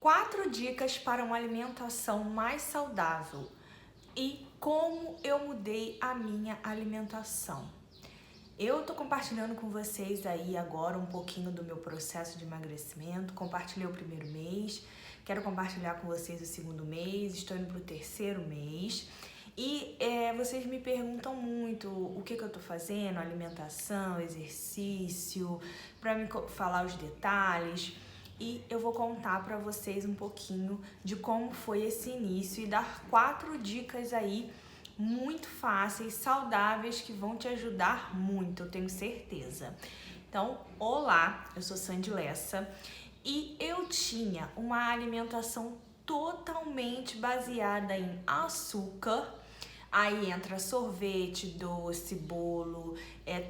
4 dicas para uma alimentação mais saudável e como eu mudei a minha alimentação. Eu tô compartilhando com vocês aí agora um pouquinho do meu processo de emagrecimento. Compartilhei o primeiro mês, quero compartilhar com vocês o segundo mês, estou indo pro terceiro mês. E vocês me perguntam muito o que eu tô fazendo, alimentação, exercício, para me falar os detalhes. E eu vou contar para vocês um pouquinho de como foi esse início e dar 4 dicas aí muito fáceis, saudáveis, que vão te ajudar muito, eu tenho certeza. Então, olá, eu sou Sandy Lessa e eu tinha uma alimentação totalmente baseada em açúcar. Aí entra sorvete, doce, bolo,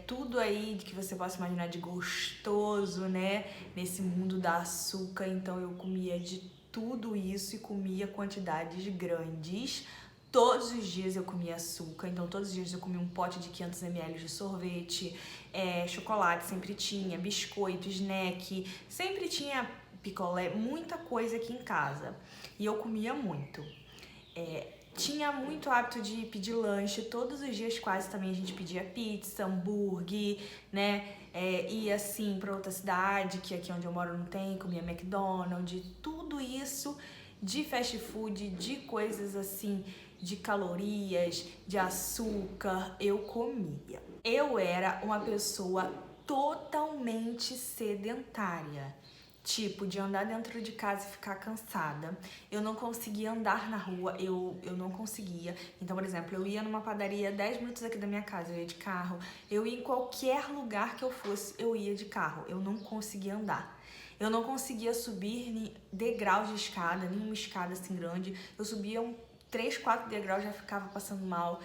tudo aí que você possa imaginar de gostoso, né? Nesse mundo da açúcar, então eu comia de tudo isso e comia quantidades grandes. Todos os dias eu comia açúcar, então todos os dias eu comia um pote de 500 ml de sorvete, chocolate sempre tinha, biscoito, snack, sempre tinha picolé, muita coisa aqui em casa. E eu comia muito. Tinha muito hábito de pedir lanche, todos os dias quase também a gente pedia pizza, hambúrguer, né? Ia assim pra outra cidade, que aqui onde eu moro não tem, comia McDonald's, tudo isso de fast food, de coisas assim, de calorias, de açúcar, eu comia. Eu era uma pessoa totalmente sedentária. Tipo, de andar dentro de casa e ficar cansada. Eu não conseguia andar na rua, eu não conseguia. Então, por exemplo, eu ia numa padaria 10 minutos aqui da minha casa, eu ia de carro. Eu ia em qualquer lugar que eu fosse, eu ia de carro. Eu não conseguia andar. Eu não conseguia subir degraus de escada, nenhuma escada assim grande. Eu subia 3, 4 degraus, já ficava passando mal.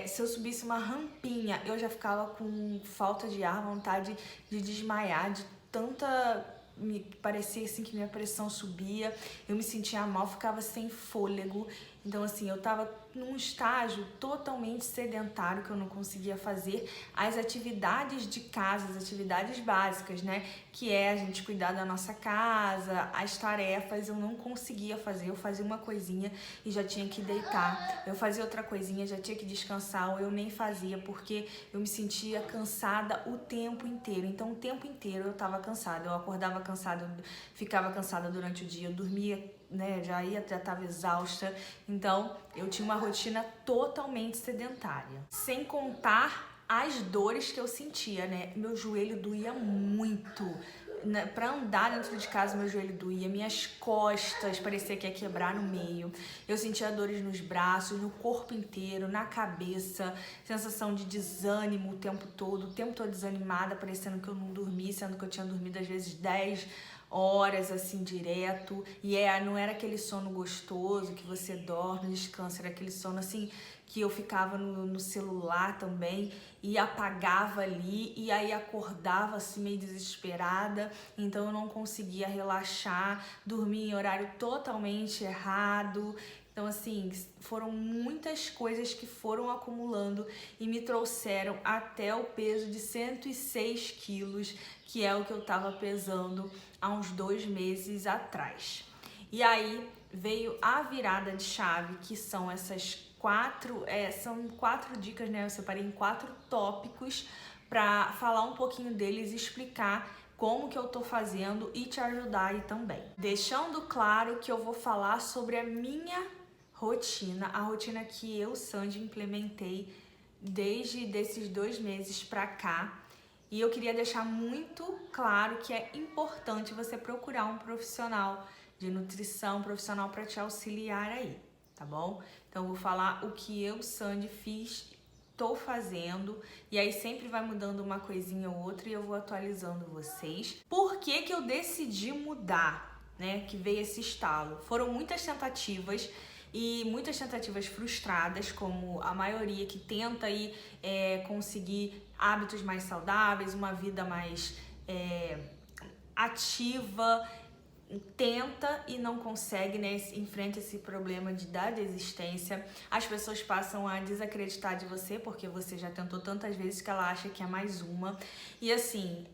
Se eu subisse uma rampinha, eu já ficava com falta de ar, vontade de desmaiar, de tanta... Me parecia assim que minha pressão subia, eu me sentia mal, ficava sem fôlego. Então assim, eu tava num estágio totalmente sedentário, que eu não conseguia fazer as atividades de casa, as atividades básicas, né? Que é a gente cuidar da nossa casa, as tarefas, eu não conseguia fazer. Eu fazia uma coisinha e já tinha que deitar, eu fazia outra coisinha, já tinha que descansar, ou eu nem fazia, porque eu me sentia cansada o tempo inteiro. Então o tempo inteiro eu tava cansada, eu acordava cansada, ficava cansada durante o dia, eu dormia, né, já estava exausta. Então eu tinha uma rotina totalmente sedentária, sem contar as dores que eu sentia, né? Meu joelho doía muito, né? Pra andar dentro de casa meu joelho doía, minhas costas parecia que ia quebrar no meio. Eu sentia dores nos braços, no corpo inteiro, na cabeça, sensação de desânimo o tempo todo desanimada, parecendo que eu não dormi, sendo que eu tinha dormido às vezes 10 horas assim direto. E não era aquele sono gostoso que você dorme, descansa, era aquele sono assim que eu ficava no celular também e apagava ali, e aí acordava assim meio desesperada. Então eu não conseguia relaxar, dormia em horário totalmente errado. Então assim, foram muitas coisas que foram acumulando e me trouxeram até o peso de 106 quilos, que é o que eu tava pesando há uns 2 meses atrás. E aí veio a virada de chave, que são essas 4, são 4 dicas, né? Eu separei em 4 tópicos para falar um pouquinho deles e explicar como que eu tô fazendo e te ajudar aí também. Deixando claro que eu vou falar sobre a minha rotina, a rotina que eu, Sandy, implementei desde desses 2 meses pra cá. E eu queria deixar muito claro que é importante você procurar um profissional de nutrição, um profissional para te auxiliar aí, tá bom? Então eu vou falar o que eu, Sandy, tô fazendo, e aí sempre vai mudando uma coisinha ou outra e eu vou atualizando vocês. Por que que eu decidi mudar, né? Que veio esse estalo. Foram muitas tentativas e muitas tentativas frustradas, como a maioria que tenta aí conseguir hábitos mais saudáveis, uma vida mais ativa, tenta e não consegue, né? Enfrenta esse problema da desistência. As pessoas passam a desacreditar de você porque você já tentou tantas vezes que ela acha que é mais uma. E assim,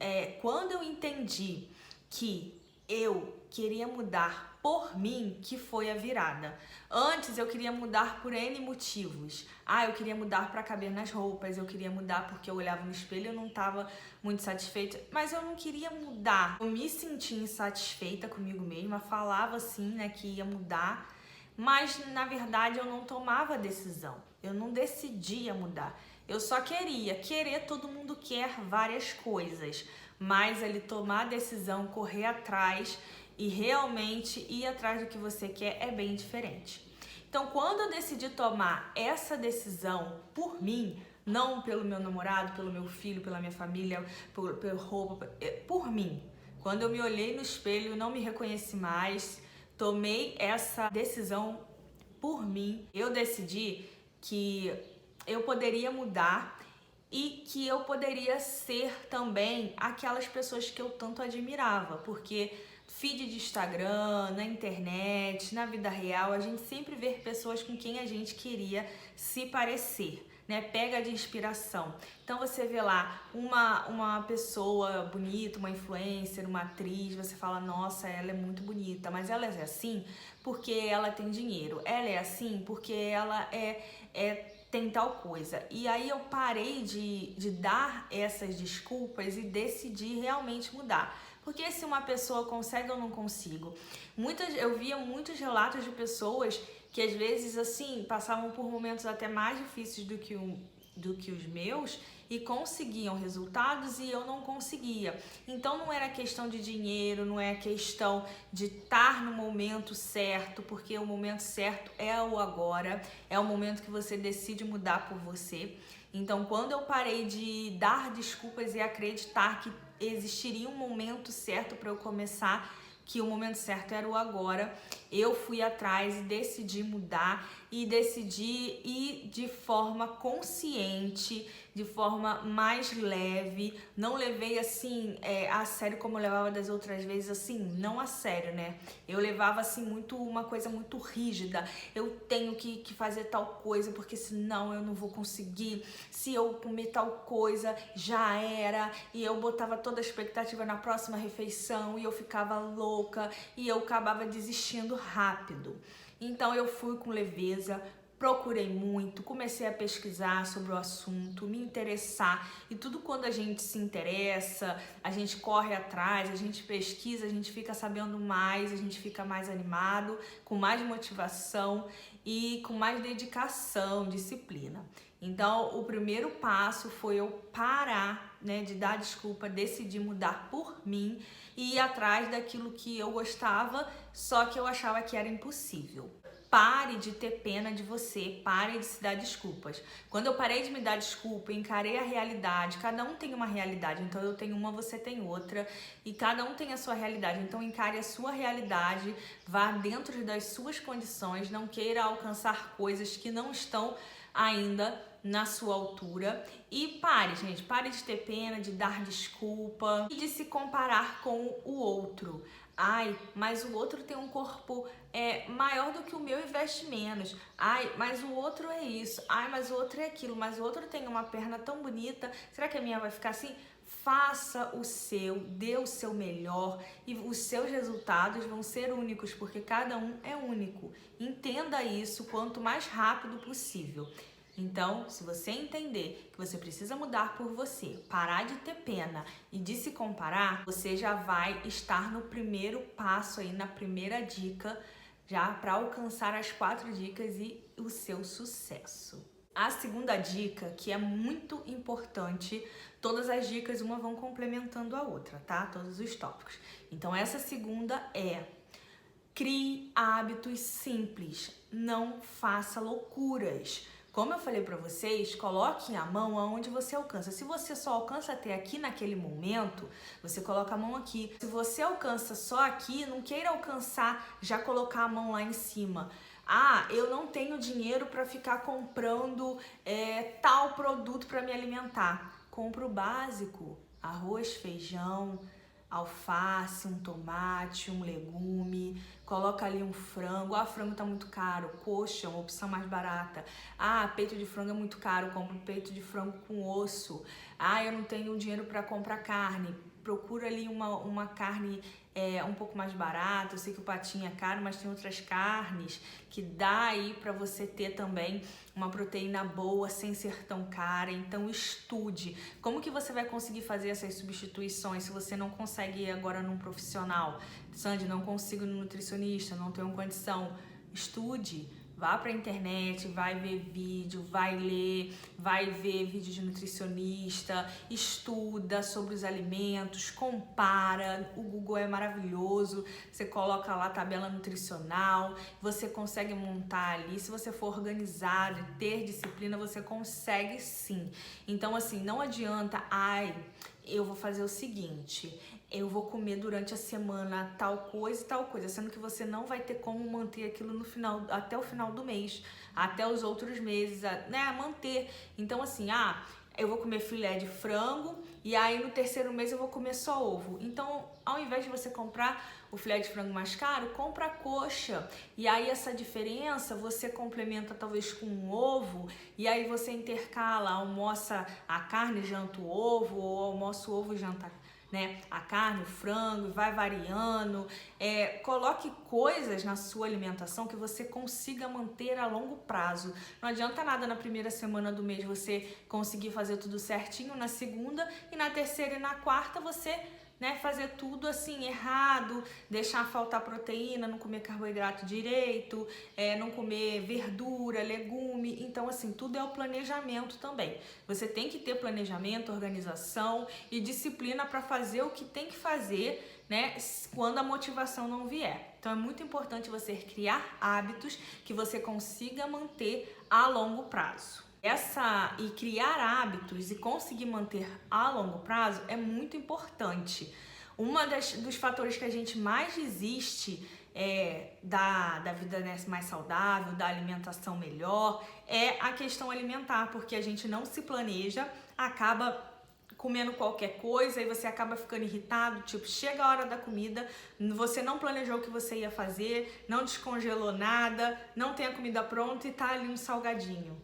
quando eu entendi que eu queria mudar por mim que foi a virada. Antes eu queria mudar por N motivos. Eu queria mudar para caber nas roupas, eu queria mudar porque eu olhava no espelho e eu não estava muito satisfeita, mas eu não queria mudar. Eu me sentia insatisfeita comigo mesma, falava assim, né, que ia mudar, mas na verdade eu não tomava decisão, eu não decidia mudar. Eu só querer, todo mundo quer várias coisas, mas ele tomar a decisão, correr atrás e realmente ir atrás do que você quer é bem diferente. Então, quando eu decidi tomar essa decisão por mim, não pelo meu namorado, pelo meu filho, pela minha família, por roupa, por mim. Quando eu me olhei no espelho, não me reconheci mais, tomei essa decisão por mim. Eu decidi que eu poderia mudar e que eu poderia ser também aquelas pessoas que eu tanto admirava, porque feed de Instagram, na internet, na vida real, a gente sempre vê pessoas com quem a gente queria se parecer, né? Pega de inspiração. Então você vê lá uma pessoa bonita, uma influencer, uma atriz, você fala, nossa, ela é muito bonita, mas ela é assim porque ela tem dinheiro, ela é assim porque ela tem tal coisa. E aí eu parei de dar essas desculpas e decidi realmente mudar. Porque se uma pessoa consegue, eu não consigo. Eu via muitos relatos de pessoas que às vezes assim passavam por momentos até mais difíceis do que os meus e conseguiam resultados e eu não conseguia. Então não era questão de dinheiro, não é questão de estar no momento certo, porque o momento certo é o agora, é o momento que você decide mudar por você. Então quando eu parei de dar desculpas e acreditar que existiria um momento certo para eu começar, que o momento certo era o agora, eu fui atrás e decidi mudar e decidi ir de forma consciente, de forma mais leve. Não levei assim a sério como eu levava das outras vezes, assim, não a sério, né? Eu levava assim uma coisa muito rígida. Eu tenho que fazer tal coisa porque senão eu não vou conseguir. Se eu comer tal coisa, já era. E eu botava toda a expectativa na próxima refeição e eu ficava louca e eu acabava desistindo rápido. Então eu fui com leveza, procurei muito, comecei a pesquisar sobre o assunto, me interessar. E tudo quando a gente se interessa, a gente corre atrás, a gente pesquisa, a gente fica sabendo mais, a gente fica mais animado, com mais motivação e com mais dedicação, disciplina. Então, o primeiro passo foi eu parar, né, de dar desculpa, decidir mudar por mim e ir atrás daquilo que eu gostava, só que eu achava que era impossível. Pare de ter pena de você, pare de se dar desculpas. Quando eu parei de me dar desculpa, encarei a realidade, cada um tem uma realidade, então eu tenho uma, você tem outra, e cada um tem a sua realidade, então encare a sua realidade, vá dentro das suas condições, não queira alcançar coisas que não estão ainda na sua altura e pare, gente, pare de ter pena, de dar desculpa e de se comparar com o outro. Ai, mas o outro tem um corpo maior do que o meu e veste menos. Ai, mas o outro é isso. Ai, mas o outro é aquilo. Mas o outro tem uma perna tão bonita. Será que a minha vai ficar assim? Faça o seu, dê o seu melhor e os seus resultados vão ser únicos, porque cada um é único. Entenda isso quanto mais rápido possível. Então, se você entender que você precisa mudar por você, parar de ter pena e de se comparar, você já vai estar no primeiro passo aí, na primeira dica, já para alcançar as 4 dicas e o seu sucesso. A segunda dica, que é muito importante, todas as dicas uma vão complementando a outra, tá? Todos os tópicos. Então, essa segunda é: crie hábitos simples, não faça loucuras. Como eu falei para vocês, coloque a mão aonde você alcança. Se você só alcança até aqui naquele momento, você coloca a mão aqui. Se você alcança só aqui, não queira alcançar, já colocar a mão lá em cima. Ah, eu não tenho dinheiro para ficar comprando tal produto para me alimentar. Compra o básico, arroz, feijão, alface, um tomate, um legume, coloca ali um frango. Ah, frango tá muito caro, coxa, uma opção mais barata. Ah, peito de frango é muito caro, compra um peito de frango com osso. Ah, eu não tenho dinheiro para comprar carne. procura ali uma carne um pouco mais barata. Eu sei que o patinho é caro, mas tem outras carnes que dá aí para você ter também uma proteína boa sem ser tão cara. Então estude como que você vai conseguir fazer essas substituições se você não consegue ir agora num profissional. Sandy, não consigo no nutricionista, não tenho condição. Estude. Vá para a internet, vai ver vídeo, vai ler, vai ver vídeo de nutricionista, estuda sobre os alimentos, compara. O Google é maravilhoso, você coloca lá a tabela nutricional, você consegue montar ali. Se você for organizado e ter disciplina, você consegue sim. Então assim, não adianta, eu vou fazer o seguinte, eu vou comer durante a semana tal coisa e tal coisa, sendo que você não vai ter como manter aquilo no final, até o final do mês, até os outros meses, né, manter. Então assim, eu vou comer filé de frango e aí no terceiro mês eu vou comer só ovo. Então, ao invés de você comprar o filé de frango mais caro, compra a coxa. E aí essa diferença você complementa talvez com um ovo e aí você intercala, almoça a carne, janta o ovo, ou almoça o ovo e janta a carne, o frango, vai variando. Coloque coisas na sua alimentação que você consiga manter a longo prazo. Não adianta nada na primeira semana do mês você conseguir fazer tudo certinho, na segunda e na terceira e na quarta você fazer tudo assim errado, deixar faltar proteína, não comer carboidrato direito, não comer verdura, legume. Então assim, tudo é o planejamento também. Você tem que ter planejamento, organização e disciplina para fazer o que tem que fazer, quando a motivação não vier. Então é muito importante você criar hábitos que você consiga manter a longo prazo. E criar hábitos e conseguir manter a longo prazo é muito importante. Dos fatores que a gente mais desiste da vida mais saudável, da alimentação melhor, é a questão alimentar, porque a gente não se planeja, acaba comendo qualquer coisa e você acaba ficando irritado, tipo, chega a hora da comida, você não planejou o que você ia fazer, não descongelou nada, não tem a comida pronta e tá ali um salgadinho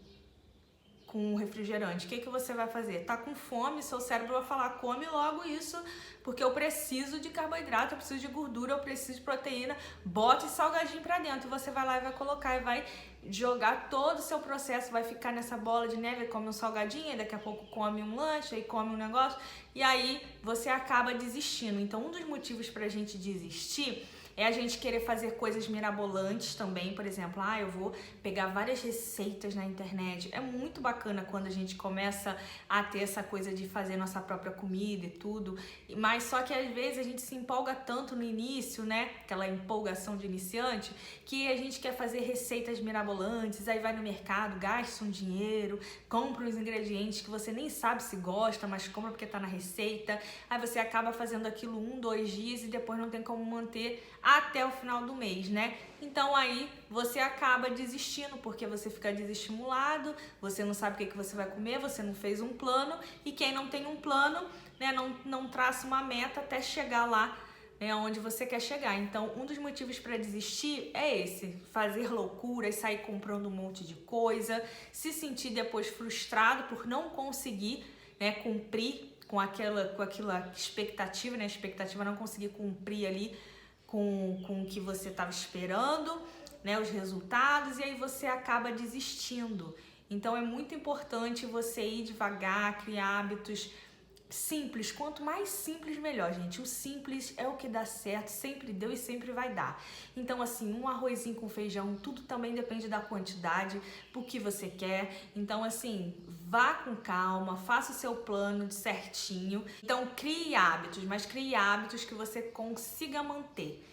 com refrigerante. O que você vai fazer? Tá com fome, seu cérebro vai falar, come logo isso, porque eu preciso de carboidrato, eu preciso de gordura, eu preciso de proteína, bota esse salgadinho pra dentro. Você vai lá e vai colocar e vai jogar todo o seu processo, vai ficar nessa bola de neve, come um salgadinho, daqui a pouco come um lanche, aí come um negócio, e aí você acaba desistindo. Então, um dos motivos pra gente desistir é a gente querer fazer coisas mirabolantes também. Por exemplo, eu vou pegar várias receitas na internet. É muito bacana quando a gente começa a ter essa coisa de fazer nossa própria comida e tudo. Mas só que às vezes a gente se empolga tanto no início, aquela empolgação de iniciante, que a gente quer fazer receitas mirabolantes, aí vai no mercado, gasta um dinheiro, compra os ingredientes que você nem sabe se gosta, mas compra porque tá na receita. Aí você acaba fazendo aquilo 1, 2 dias e depois não tem como manter até o final do mês, Então aí você acaba desistindo, porque você fica desestimulado, você não sabe o que você vai comer, você não fez um plano, e quem não tem um plano, não traça uma meta até chegar lá, onde você quer chegar. Então, um dos motivos para desistir é esse: fazer loucuras, sair comprando um monte de coisa, se sentir depois frustrado por não conseguir, cumprir com aquela expectativa, a expectativa não conseguir cumprir ali com o que você estava esperando, os resultados, e aí você acaba desistindo. Então é muito importante você ir devagar, criar hábitos simples. Quanto mais simples, melhor, gente. O simples é o que dá certo, sempre deu e sempre vai dar. Então, assim, um arrozinho com feijão, tudo também depende da quantidade, pro que você quer. Então, assim, vá com calma, faça o seu plano certinho. Então, crie hábitos, mas crie hábitos que você consiga manter.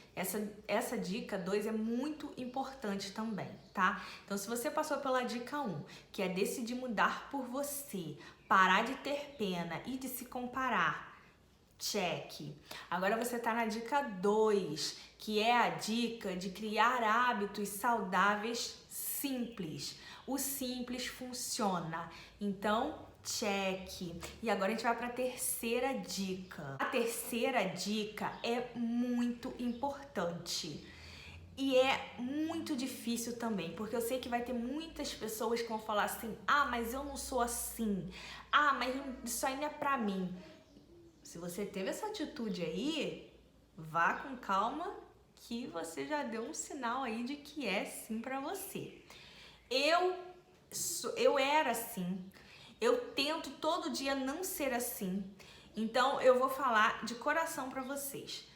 Essa dica 2 é muito importante também, tá? Então, se você passou pela dica 1, que é decidir mudar por você, parar de ter pena e de se comparar, check. Agora você tá na dica 2, que é a dica de criar hábitos saudáveis simples. O simples funciona. Então, check. E agora a gente vai para a terceira dica. A terceira dica é muito importante. E é muito difícil também, porque eu sei que vai ter muitas pessoas que vão falar assim: mas eu não sou assim. Mas isso aí não é pra mim. Se você teve essa atitude aí, vá com calma que você já deu um sinal aí de que é sim pra você. Eu era assim. Eu tento todo dia não ser assim. Então eu vou falar de coração pra vocês.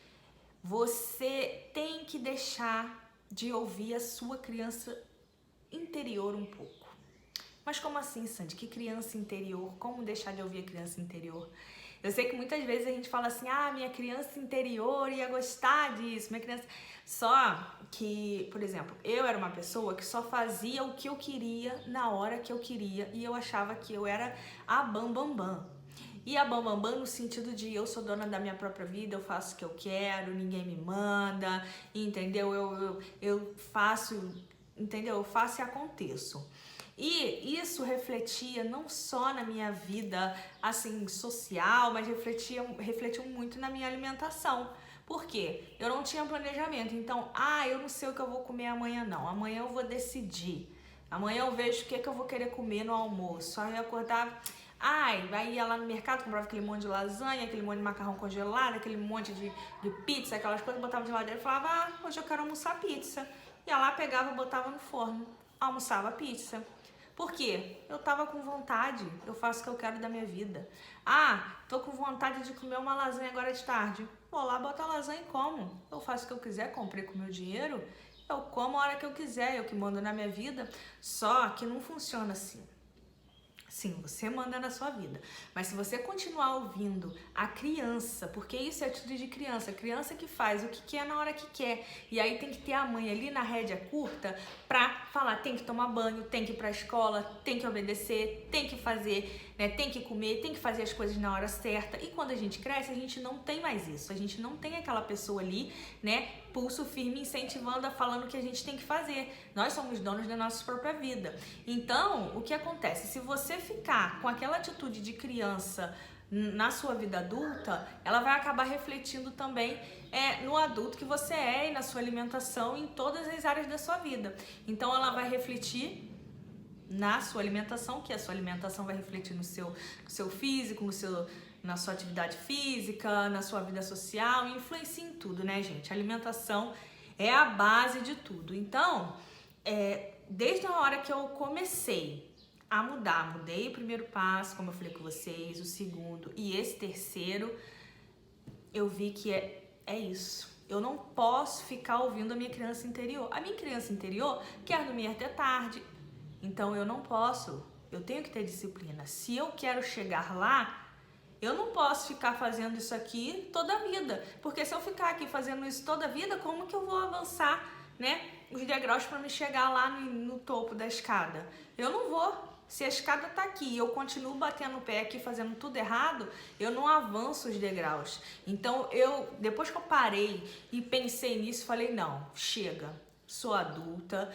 Você tem que deixar de ouvir a sua criança interior um pouco. Mas como assim, Sandy? Que criança interior? Como deixar de ouvir a criança interior? Eu sei que muitas vezes a gente fala assim, minha criança interior ia gostar disso, minha criança... Só que, por exemplo, eu era uma pessoa que só fazia o que eu queria na hora que eu queria e eu achava que eu era a bambambam. E a bambambam no sentido de eu sou dona da minha própria vida, eu faço o que eu quero, ninguém me manda, entendeu? Eu faço, entendeu? Eu faço e aconteço. E isso refletia não só na minha vida assim social, mas refletiu muito na minha alimentação. Por quê? Eu não tinha planejamento. Então, eu não sei o que eu vou comer amanhã não. Amanhã eu vou decidir. Amanhã eu vejo o que eu vou querer comer no almoço. Aí eu acordava, aí ia lá no mercado, comprava aquele monte de lasanha, aquele monte de macarrão congelado, aquele monte de pizza, aquelas coisas, botava de geladeira e falava, hoje eu quero almoçar pizza. Ia lá, pegava, botava no forno, almoçava pizza. Por quê? Eu tava com vontade, eu faço o que eu quero da minha vida. Tô com vontade de comer uma lasanha agora de tarde. Vou lá, boto a lasanha e como. Eu faço o que eu quiser, comprei com o meu dinheiro, eu como a hora que eu quiser, eu que mando na minha vida. Só que não funciona assim. Sim, você manda na sua vida, mas se você continuar ouvindo a criança, porque isso é atitude de criança, criança que faz o que quer na hora que quer, e aí tem que ter a mãe ali na rédea curta pra falar, tem que tomar banho, tem que ir pra escola, tem que obedecer, tem que fazer, né, tem que comer, tem que fazer as coisas na hora certa. E quando a gente cresce, a gente não tem mais isso, a gente não tem aquela pessoa ali, né, pulso firme, incentivando, falando o que a gente tem que fazer. Nós somos donos da nossa própria vida. Então, o que acontece? Se você ficar com aquela atitude de criança na sua vida adulta, ela vai acabar refletindo também no adulto que você é e na sua alimentação em todas as áreas da sua vida. Então, ela vai refletir na sua alimentação, que a sua alimentação vai refletir no seu físico, na sua atividade física, na sua vida social, influencia em tudo, né, gente? A alimentação é a base de tudo. Então, desde a hora que eu comecei a mudar, mudei o primeiro passo, como eu falei com vocês, o segundo e esse terceiro, eu vi que é isso. Eu não posso ficar ouvindo a minha criança interior. A minha criança interior quer dormir até tarde, então eu não posso. Eu tenho que ter disciplina. Se eu quero chegar lá, eu não posso ficar fazendo isso aqui toda a vida, porque se eu ficar aqui fazendo isso toda a vida, como que eu vou avançar, né, os degraus para me chegar lá no topo da escada? Eu não vou. Se a escada tá aqui e eu continuo batendo o pé aqui fazendo tudo errado, eu não avanço os degraus. Então, depois que eu parei e pensei nisso, falei, não, chega, sou adulta,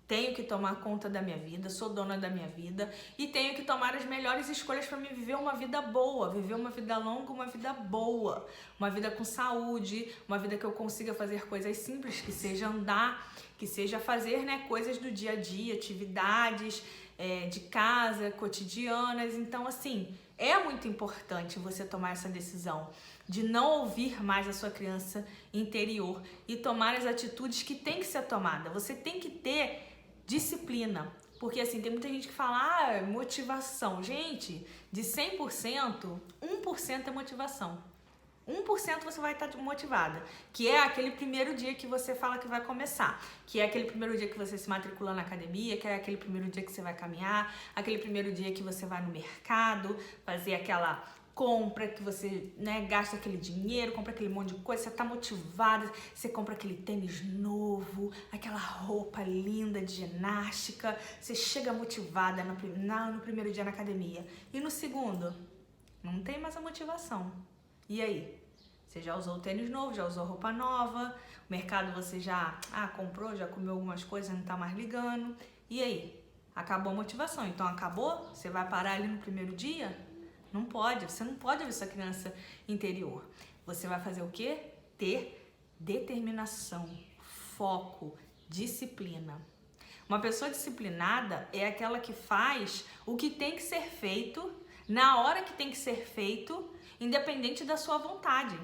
tenho que tomar conta da minha vida, sou dona da minha vida e tenho que tomar as melhores escolhas para me viver uma vida boa, viver uma vida longa, uma vida boa, uma vida com saúde, uma vida que eu consiga fazer coisas simples, que seja andar, que seja fazer, né, coisas do dia a dia, atividades de casa, cotidianas. Então, assim, é muito importante você tomar essa decisão de não ouvir mais a sua criança interior e tomar as atitudes que tem que ser tomada. Você tem que ter disciplina, porque assim, tem muita gente que fala, motivação. Gente, de 100%, 1% é motivação. 1% você vai estar motivada, que é aquele primeiro dia que você fala que vai começar, que é aquele primeiro dia que você se matricula na academia, que é aquele primeiro dia que você vai caminhar, aquele primeiro dia que você vai no mercado, fazer aquela compra que você, né, gasta aquele dinheiro, compra aquele monte de coisa, você tá motivada, você compra aquele tênis novo, aquela roupa linda de ginástica, você chega motivada no primeiro dia na academia. E no segundo, não tem mais a motivação. E aí? Você já usou o tênis novo, já usou roupa nova, o mercado você já comprou, já comeu algumas coisas, não tá mais ligando. E aí? Acabou a motivação. Então acabou? Você vai parar ali no primeiro dia? Não pode, você não pode ouvir sua criança interior. Você vai fazer o quê? Ter determinação, foco, disciplina. Uma pessoa disciplinada é aquela que faz o que tem que ser feito, na hora que tem que ser feito independente da sua vontade.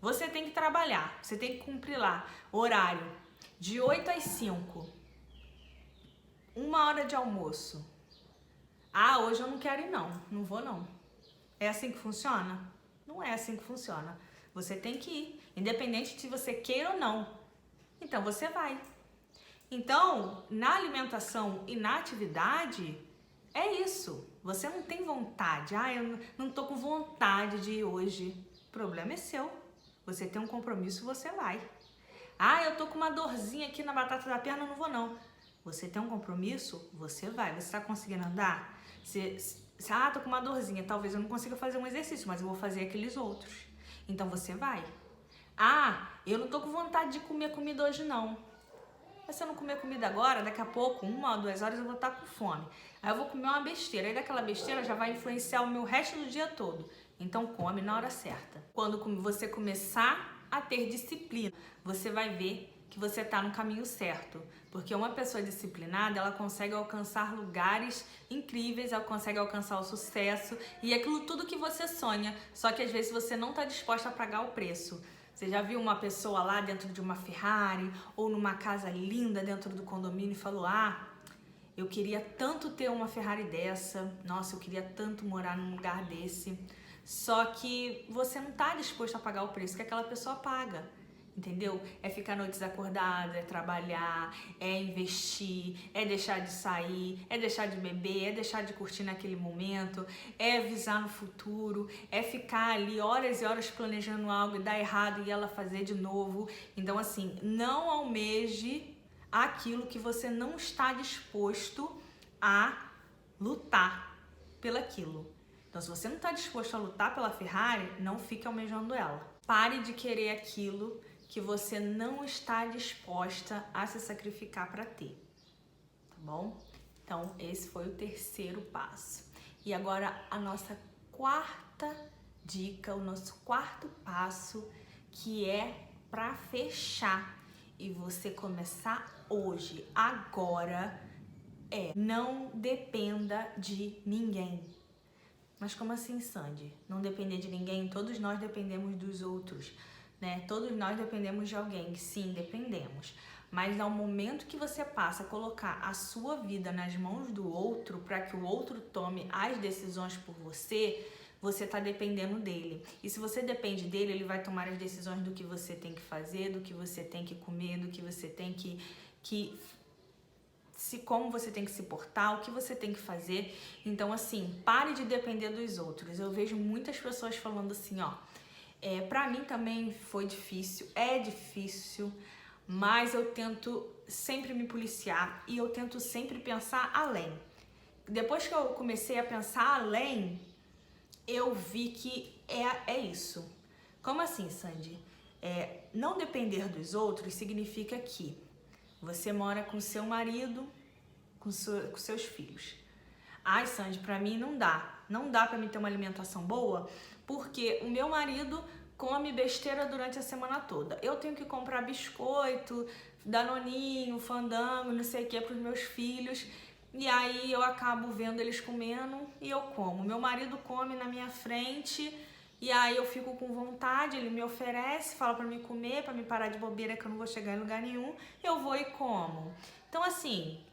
Você tem que trabalhar, você tem que cumprir lá horário de 8 às 5, 1 hora de almoço. Ah, hoje eu não quero ir não vou não. É assim que funciona? Não é assim que funciona. Você tem que ir, independente de você queira ou não. Então você vai. Então, na alimentação e na atividade, é isso. Você não tem vontade. Ah, eu não tô com vontade de ir hoje. O problema é seu. Você tem um compromisso, você vai. Ah, eu tô com uma dorzinha aqui na batata da perna, não vou não. Você tem um compromisso, você vai. Você tá conseguindo andar? Tô com uma dorzinha, talvez eu não consiga fazer um exercício, mas eu vou fazer aqueles outros. Então você vai. Ah, eu não tô com vontade de comer comida hoje não. Mas se eu não comer comida agora, daqui a pouco, 1 ou 2 horas, eu vou estar com fome. Aí eu vou comer uma besteira. Aí daquela besteira já vai influenciar o meu resto do dia todo. Então come na hora certa. Quando você começar a ter disciplina, você vai ver que você está no caminho certo. Porque uma pessoa disciplinada, ela consegue alcançar lugares incríveis, ela consegue alcançar o sucesso e aquilo tudo que você sonha. Só que às vezes você não está disposta a pagar o preço. Você já viu uma pessoa lá dentro de uma Ferrari ou numa casa linda dentro do condomínio e falou: ah, eu queria tanto ter uma Ferrari dessa, nossa, eu queria tanto morar num lugar desse. Só que você não está disposto a pagar o preço que aquela pessoa paga. Entendeu? É ficar noites acordado, é trabalhar, é investir, é deixar de sair, é deixar de beber, é deixar de curtir naquele momento, é visar no futuro, é ficar ali horas e horas planejando algo e dar errado e ela fazer de novo. Então, assim, não almeje aquilo que você não está disposto a lutar pelaquilo. Então, se você não está disposto a lutar pela Ferrari, não fique almejando ela. Pare de querer aquilo que você não está disposta a se sacrificar para ter, tá bom? Então, esse foi o terceiro passo. E agora, a nossa quarta dica, o nosso quarto passo, que é para fechar e você começar hoje, agora, não dependa de ninguém. Mas como assim, Sandy? Não depender de ninguém? Todos nós dependemos dos outros, né? Todos nós dependemos de alguém. Sim, dependemos. Mas ao momento que você passa a colocar a sua vida nas mãos do outro para que o outro tome as decisões por você, você está dependendo dele. E se você depende dele, ele vai tomar as decisões do que você tem que fazer, do que você tem que comer, do que você tem como você tem que se portar, o que você tem que fazer. Então, assim, pare de depender dos outros. Eu vejo muitas pessoas falando assim, ó, pra mim também foi difícil, é difícil, mas eu tento sempre me policiar e eu tento sempre pensar além. Depois que eu comecei a pensar além, eu vi que é isso. Como assim, Sandy? Não depender dos outros significa que você mora com seu marido, com seus filhos. Ai, Sandy, pra mim não dá. Não dá pra mim ter uma alimentação boa, porque o meu marido come besteira durante a semana toda. Eu tenho que comprar biscoito, danoninho, fandango, não sei o que, pros meus filhos. E aí eu acabo vendo eles comendo e eu como. Meu marido come na minha frente e aí eu fico com vontade, ele me oferece, fala pra mim comer, pra me parar de bobeira que eu não vou chegar em lugar nenhum, eu vou e como. Então, assim,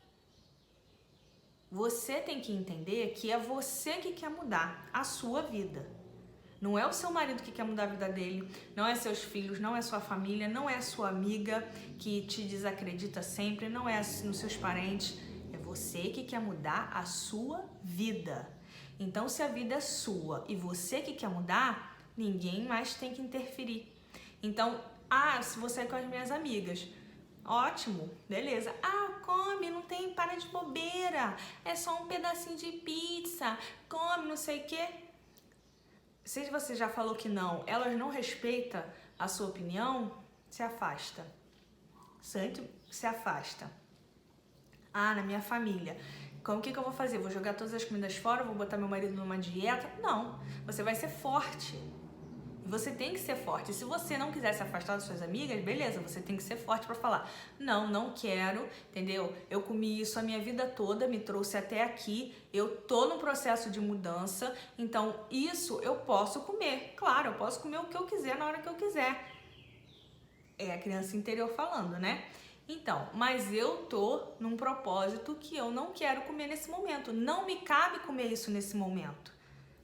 você tem que entender que é você que quer mudar a sua vida. Não é o seu marido que quer mudar a vida dele, não é seus filhos, não é sua família, não é a sua amiga que te desacredita sempre, não é nos seus parentes. É você que quer mudar a sua vida. Então, se a vida é sua e você que quer mudar, ninguém mais tem que interferir. Então, se você é com as minhas amigas, ótimo, beleza. Come, não tem, para de bobeira, é só um pedacinho de pizza, come, não sei o quê. Se você já falou que não, elas não respeitam a sua opinião, se afasta. Sempre se afasta. Na minha família. O que eu vou fazer? Vou jogar todas as comidas fora? Vou botar meu marido numa dieta? Não. Você vai ser forte. Você tem que ser forte. Se você não quiser se afastar das suas amigas, beleza, você tem que ser forte para falar: não, não quero, entendeu? Eu comi isso a minha vida toda, me trouxe até aqui, eu tô no processo de mudança, então isso eu posso comer. Claro, eu posso comer o que eu quiser na hora que eu quiser. É a criança interior falando, né? Então, mas eu tô num propósito que eu não quero comer nesse momento. Não me cabe comer isso nesse momento.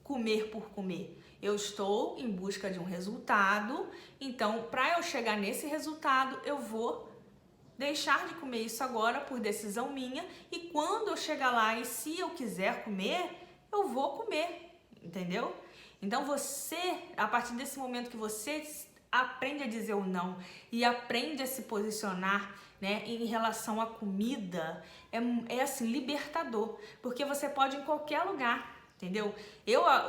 Comer por comer. Eu estou em busca de um resultado, então para eu chegar nesse resultado, eu vou deixar de comer isso agora por decisão minha, e quando eu chegar lá e se eu quiser comer, eu vou comer, entendeu? Então você, a partir desse momento que você aprende a dizer o não e aprende a se posicionar, né, em relação à comida, é assim, libertador, porque você pode ir em qualquer lugar. Entendeu?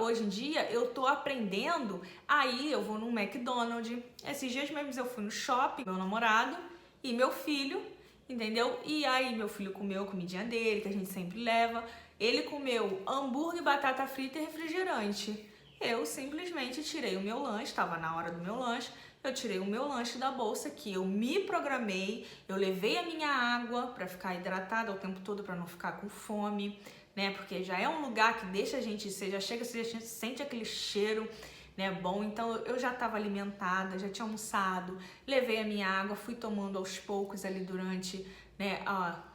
Hoje em dia, eu tô aprendendo, aí eu vou num McDonald's, esses dias mesmo eu fui no shopping, meu namorado e meu filho, entendeu? E aí meu filho comeu a comidinha dele, que a gente sempre leva, ele comeu hambúrguer, batata frita e refrigerante. Eu simplesmente tirei o meu lanche, estava na hora do meu lanche, eu tirei o meu lanche da bolsa que eu me programei, eu levei a minha água para ficar hidratada o tempo todo, para não ficar com fome, né? Porque já é um lugar que deixa a gente, você já chega, você já sente aquele cheiro, né? Bom, então eu já estava alimentada, já tinha almoçado, levei a minha água, fui tomando aos poucos ali durante, né,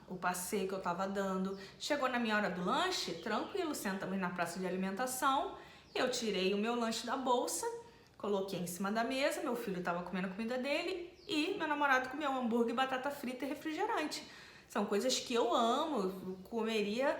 o passeio que eu estava dando. Chegou na minha hora do lanche, tranquilo, sentamos na praça de alimentação, eu tirei o meu lanche da bolsa, coloquei em cima da mesa, meu filho estava comendo a comida dele e meu namorado comeu hambúrguer, batata frita e refrigerante. São coisas que eu amo, eu comeria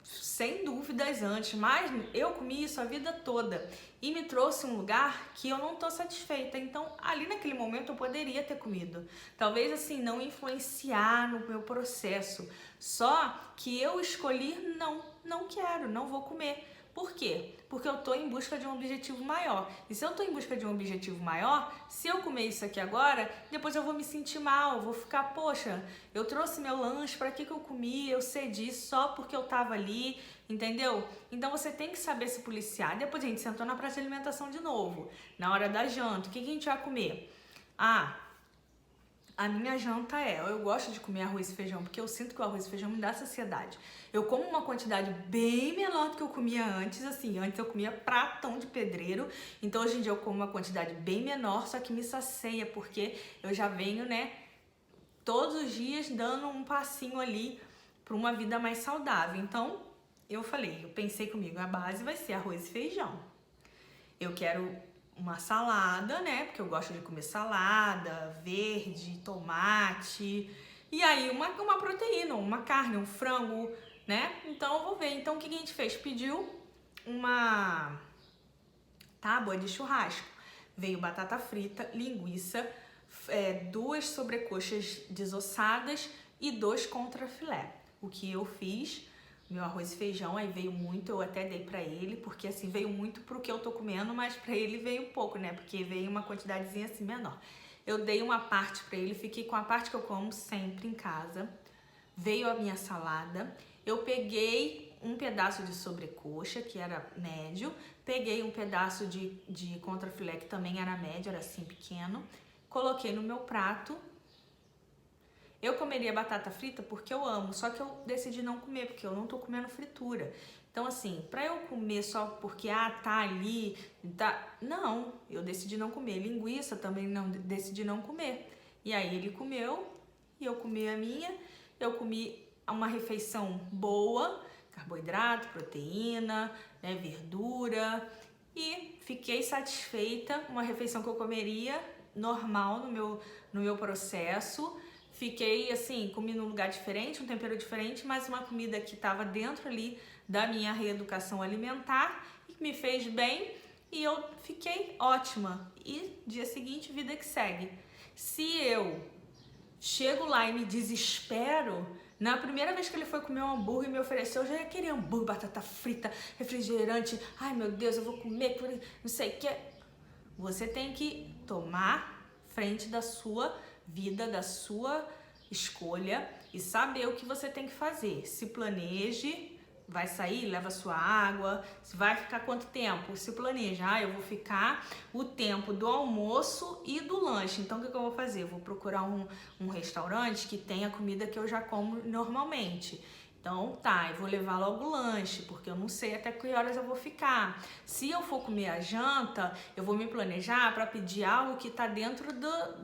sem dúvidas antes, mas eu comi isso a vida toda e me trouxe um lugar que eu não tô satisfeita. Então, ali naquele momento eu poderia ter comido. Talvez assim não influenciar no meu processo. Só que eu escolhi não quero, não vou comer. Por quê? Porque eu tô em busca de um objetivo maior. E se eu tô em busca de um objetivo maior, se eu comer isso aqui agora, depois eu vou me sentir mal, vou ficar, poxa, eu trouxe meu lanche, pra que eu comi? Eu cedi só porque eu tava ali, entendeu? Então você tem que saber se policiar. Depois a gente sentou na praça de alimentação de novo, na hora da janta. O que a gente vai comer? A minha janta eu gosto de comer arroz e feijão, porque eu sinto que o arroz e feijão me dá saciedade. Eu como uma quantidade bem menor do que eu comia antes, assim, antes eu comia pratão de pedreiro, então hoje em dia eu como uma quantidade bem menor, só que me sacia, porque eu já venho, né, todos os dias dando um passinho ali para uma vida mais saudável. Então, eu pensei comigo, a base vai ser arroz e feijão. Eu quero uma salada, né? Porque eu gosto de comer salada, verde, tomate. E aí uma proteína, uma carne, um frango, né? Então eu vou ver. Então o que a gente fez? Pediu uma tábua de churrasco. Veio batata frita, linguiça, 2 sobrecoxas desossadas e 2 contrafilé. O que eu fiz? Meu arroz e feijão, aí veio muito, eu até dei pra ele, porque assim, veio muito pro que eu tô comendo, mas pra ele veio pouco, né? Porque veio uma quantidadezinha assim menor. Eu dei uma parte pra ele, fiquei com a parte que eu como sempre em casa. Veio a minha salada, eu peguei um pedaço de sobrecoxa, que era médio, peguei um pedaço de contrafilé, que também era médio, era assim pequeno, coloquei no meu prato. Eu comeria batata frita porque eu amo, só que eu decidi não comer, porque eu não tô comendo fritura. Então, assim, pra eu comer só porque, tá ali, tá... Não, eu decidi não comer. Linguiça também decidi não comer. E aí ele comeu e eu comi a minha. Eu comi uma refeição boa, carboidrato, proteína, né, verdura. E fiquei satisfeita, uma refeição que eu comeria normal no meu processo. Fiquei assim, comi num lugar diferente, um tempero diferente, mas uma comida que estava dentro ali da minha reeducação alimentar e que me fez bem e eu fiquei ótima. E dia seguinte, vida que segue. Se eu chego lá e me desespero, na primeira vez que ele foi comer um hambúrguer e me ofereceu, eu já ia querer hambúrguer, batata frita, refrigerante. Ai meu Deus, eu vou comer, não sei o que. Você tem que tomar frente da sua vida, da sua escolha e saber o que você tem que fazer. Se planeje, vai sair, leva sua água. Se vai ficar quanto tempo? Se planeja. Eu vou ficar o tempo do almoço e do lanche. Então, o que eu vou fazer? Eu vou procurar um restaurante que tenha comida que eu já como normalmente. Então, eu vou levar logo o lanche, porque eu não sei até que horas eu vou ficar. Se eu for comer a janta, eu vou me planejar para pedir algo que está dentro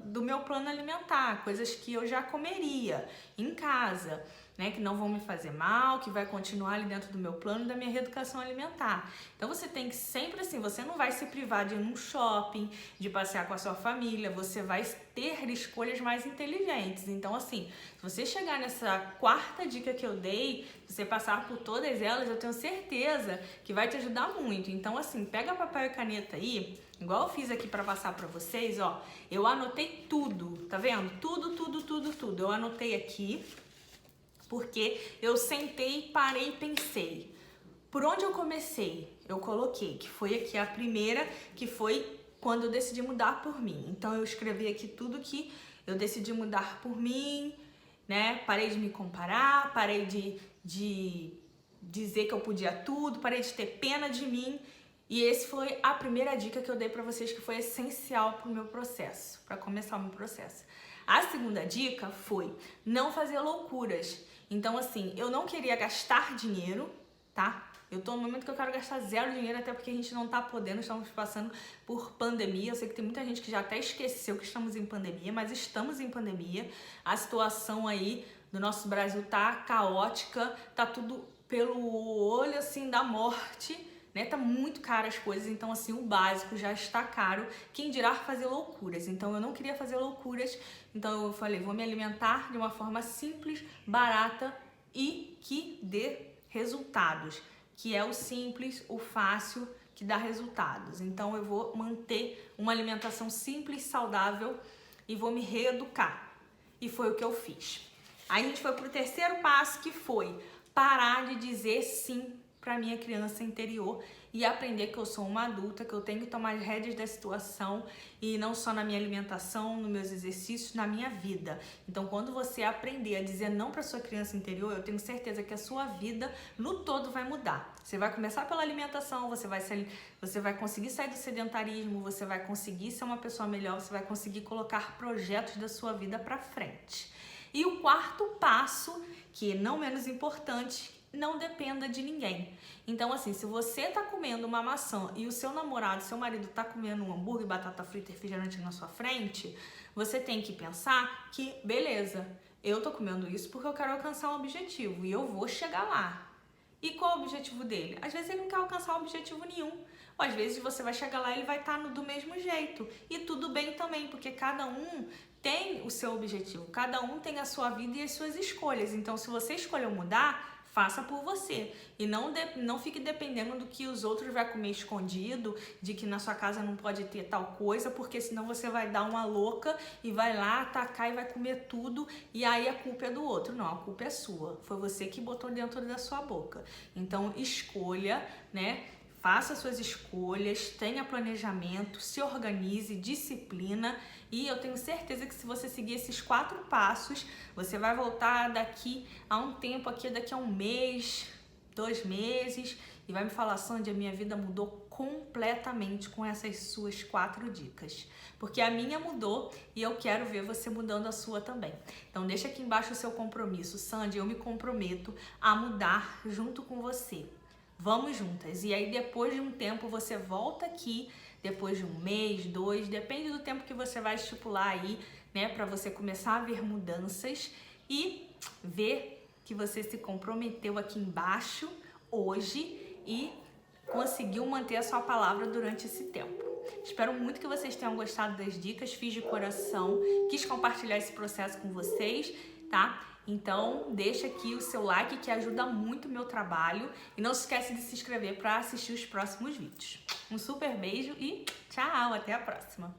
do meu plano alimentar, coisas que eu já comeria em casa, né, que não vão me fazer mal, que vai continuar ali dentro do meu plano da minha reeducação alimentar. Então você tem que sempre assim, você não vai se privar de ir num shopping, de passear com a sua família, você vai ter escolhas mais inteligentes. Então assim, se você chegar nessa quarta dica que eu dei, se você passar por todas elas, eu tenho certeza que vai te ajudar muito. Então assim, pega papel e caneta aí, igual eu fiz aqui para passar para vocês, ó. Eu anotei tudo, tá vendo? Tudo. Eu anotei aqui. Porque eu sentei, parei e pensei. Por onde eu comecei? Eu coloquei, que foi aqui a primeira, que foi quando eu decidi mudar por mim. Então eu escrevi aqui tudo que eu decidi mudar por mim, né? Parei de me comparar, parei de dizer que eu podia tudo, parei de ter pena de mim. E esse foi a primeira dica que eu dei pra vocês, que foi essencial pro meu processo, para começar o meu processo. A segunda dica foi não fazer loucuras. Então, assim, eu não queria gastar dinheiro, tá? Eu tô no momento que eu quero gastar zero dinheiro, até porque a gente não tá podendo, estamos passando por pandemia. Eu sei que tem muita gente que já até esqueceu que estamos em pandemia, mas estamos em pandemia. A situação aí do nosso Brasil tá caótica, tá tudo pelo olho, assim, da morte, né? Tá muito caro as coisas, então assim, o básico já está caro, quem dirá fazer loucuras. Então eu não queria fazer loucuras, então eu falei, vou me alimentar de uma forma simples, barata e que dê resultados, que é o simples, o fácil, que dá resultados. Então eu vou manter uma alimentação simples, saudável e vou me reeducar. E foi o que eu fiz. Aí a gente foi pro terceiro passo, que foi parar de dizer sim para minha criança interior e aprender que eu sou uma adulta, que eu tenho que tomar as rédeas da situação, e não só na minha alimentação, nos meus exercícios, na minha vida. Então, quando você aprender a dizer não para sua criança interior, eu tenho certeza que a sua vida no todo vai mudar. Você vai começar pela alimentação, você vai conseguir sair do sedentarismo, você vai conseguir ser uma pessoa melhor, você vai conseguir colocar projetos da sua vida para frente. E o quarto passo, que é não menos importante, não dependa de ninguém. Então assim, se você tá comendo uma maçã e o seu namorado, seu marido tá comendo um hambúrguer, batata frita e refrigerante na sua frente, você tem que pensar que, beleza, eu tô comendo isso porque eu quero alcançar um objetivo e eu vou chegar lá. E qual é o objetivo dele? Às vezes ele não quer alcançar objetivo nenhum. Ou às vezes você vai chegar lá e ele vai estar do mesmo jeito. E tudo bem também, porque cada um tem o seu objetivo, cada um tem a sua vida e as suas escolhas. Então, se você escolheu mudar, faça por você. E não fique dependendo do que os outros vão comer escondido, de que na sua casa não pode ter tal coisa, porque senão você vai dar uma louca e vai lá atacar e vai comer tudo, e aí a culpa é do outro. Não, a culpa é sua. Foi você que botou dentro da sua boca. Então, escolha, né? Faça suas escolhas, tenha planejamento, se organize, disciplina, e eu tenho certeza que se você seguir esses 4 passos, você vai voltar daqui a um tempo, daqui a um mês, 2 meses, e vai me falar, Sandy, a minha vida mudou completamente com essas suas 4 dicas. Porque a minha mudou e eu quero ver você mudando a sua também. Então deixa aqui embaixo o seu compromisso. Sandy, eu me comprometo a mudar junto com você. Vamos juntas. E aí depois de um tempo você volta aqui, depois de um mês, 2, depende do tempo que você vai estipular aí, né, para você começar a ver mudanças e ver que você se comprometeu aqui embaixo hoje e conseguiu manter a sua palavra durante esse tempo. Espero muito que vocês tenham gostado das dicas, fiz de coração, quis compartilhar esse processo com vocês, tá? Então, deixa aqui o seu like que ajuda muito o meu trabalho. E não se esquece de se inscrever para assistir os próximos vídeos. Um super beijo e tchau! Até a próxima!